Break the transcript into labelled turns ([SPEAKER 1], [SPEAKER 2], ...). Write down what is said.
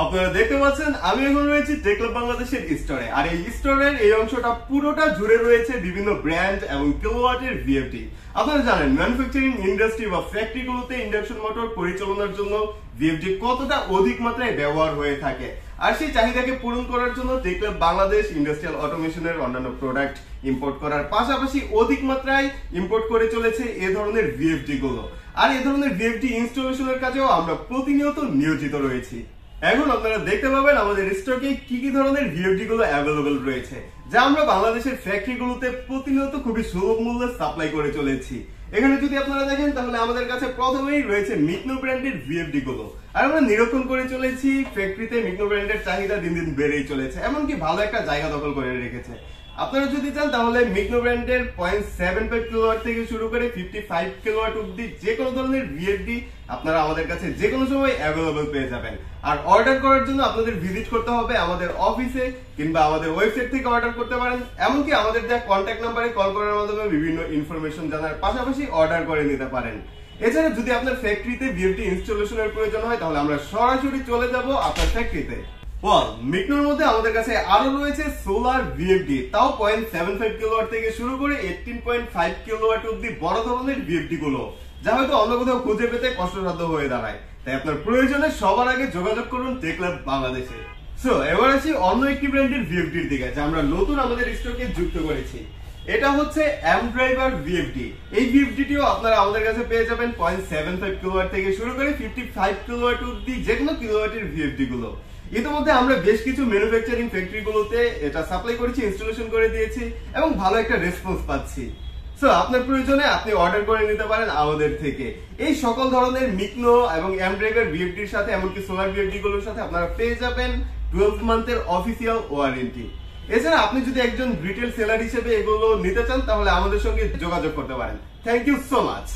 [SPEAKER 1] আপনারা দেখতে পাচ্ছেন আমি এখন রয়েছি টেকলাব বাংলাদেশের স্টোরে, আর এই স্টোরের এই অংশটা পুরোটা জুড়ে রয়েছে বিভিন্ন ব্র্যান্ড এবং কিলোওয়াটের ভিএফডি। আপনারা জানেন ম্যানুফ্যাকচারিং ইন্ডাস্ট্রি বা ফ্যাক্টরিগুলোতে ইন্ডাকশন মোটর পরিচালনার জন্য ভিএফডি কতটা অধিক মাত্রায় ব্যবহার হয়ে থাকে, আর সেই চাহিদাকে পূরণ করার জন্য টেকলাব বাংলাদেশ ইন্ডাস্ট্রিয়াল অটোমেশনের অন্যান্য প্রোডাক্ট ইম্পোর্ট করার পাশাপাশি অধিক মাত্রায় ইম্পোর্ট করে চলেছে এ ধরনের ভিএফডি গুলো। আর এ ধরনের ভিএফডি ইনস্টলেশনের কাজেও আমরা প্রতিনিয়ত নিয়োজিত রয়েছি। এখন আপনারা দেখতে পাবেন আমাদের স্টকে কি কি ধরনের ভিএফডি গুলো অ্যাভেলেবল রয়েছে, যা আমরা বাংলাদেশের ফ্যাক্টরিগুলোতে প্রতিনিয়ত খুবই সুলভ মূল্যে সাপ্লাই করে চলেছি। এখানে যদি আপনারা দেখেন তাহলে আমাদের কাছে প্রথমেই রয়েছে মিকনো ব্র্যান্ডের ভিএফডি গুলো, আর আমরা নিরীক্ষণ করে চলেছি ফ্যাক্টরিতে মিকনো ব্র্যান্ডের চাহিদা দিন দিন বেড়েই চলেছে, এমনকি ভালো একটা জায়গা দখল করে রেখেছে। আপনারা যদি চান তাহলে মিকনো ব্র্যান্ডের 0.75 কিলোওয়াট থেকে শুরু করে 55 কিলোওয়াট অবধি যে কোনো ধরনের ভিএফডি আপনারা আমাদের কাছে যে কোনো সময় অ্যাভেলেবল পেয়ে যাবেন। আর অর্ডার করার জন্য আপনাদের ভিজিট করতে হবে আমাদের অফিসে কিংবা আমাদের ওয়েবসাইট থেকে অর্ডার করতে পারেন, এমনকি আমাদের দেওয়া কন্ট্যাক্ট নাম্বারে কল করার মাধ্যমে বিভিন্ন ইনফরমেশন জানার পাশাপাশি অর্ডার করে নিতে পারেন। এছাড়া যদি আপনার ফ্যাক্টরিতে ভিএফডি ইনস্টলেশনের প্রয়োজন হয় তাহলে আমরা সরাসরি চলে যাব আপনার ফ্যাক্টরিতে। মিকনোর মধ্যে আমাদের কাছে আরো রয়েছে সোলার ভিএফডি, তাও 0.75 কিলোওয়াট থেকে শুরু করে 18.5 কিলোওয়াট অব্দি বড় ধরনের ভিএফডি গুলো, যা হয়তো অন্য কোথাও খুঁজে পেতে কষ্টসাধ্য হয়ে দাঁড়ায়। তাই আপনার প্রয়োজনে সবার আগে যোগাযোগ করুন টেকলাব বাংলাদেশে। এবার আসি অন্য একটি ব্র্যান্ডের ভিএফডির দিকে, যা আমরা নতুন আমাদের স্টকে যুক্ত করেছি। এটা হচ্ছে এম ড্রাইভার ভিএফডি। এই ভিএফডিটিও আপনারা আমাদের কাছে পেয়ে যাবেন 0.75 কিলোওয়াট থেকে শুরু করে 55 কিলোওয়াট অব্দি যে কোনো কিলোওয়াটের ভিএফডি গুলো। ইতিমধ্যে আমরা বেশ কিছু ম্যানুফ্যাকচারিং ফ্যাক্টরিগুলোতে এটা সাপ্লাই করেছি, ইনস্টলেশন করে দিয়েছি এবং ভালো একটা রেসপন্স পাচ্ছি। আপনার প্রয়োজনে আপনি অর্ডার করে নিতে পারেন আমাদের থেকে। এই সকল ধরনের মিকনো এবং এম ড্রাইভার ভিএফডির সাথে এমনকি সোলার ভিএফডি গুলোর সাথে আপনারা পেয়ে যাবেন 12 মান্থের অফিসিয়াল ওয়ারেন্টি। এছাড়া আপনি যদি একজন রিটেল সেলার হিসেবে এগুলো নিতে চান তাহলে আমাদের সঙ্গে যোগাযোগ করতে পারেন। Thank you so much.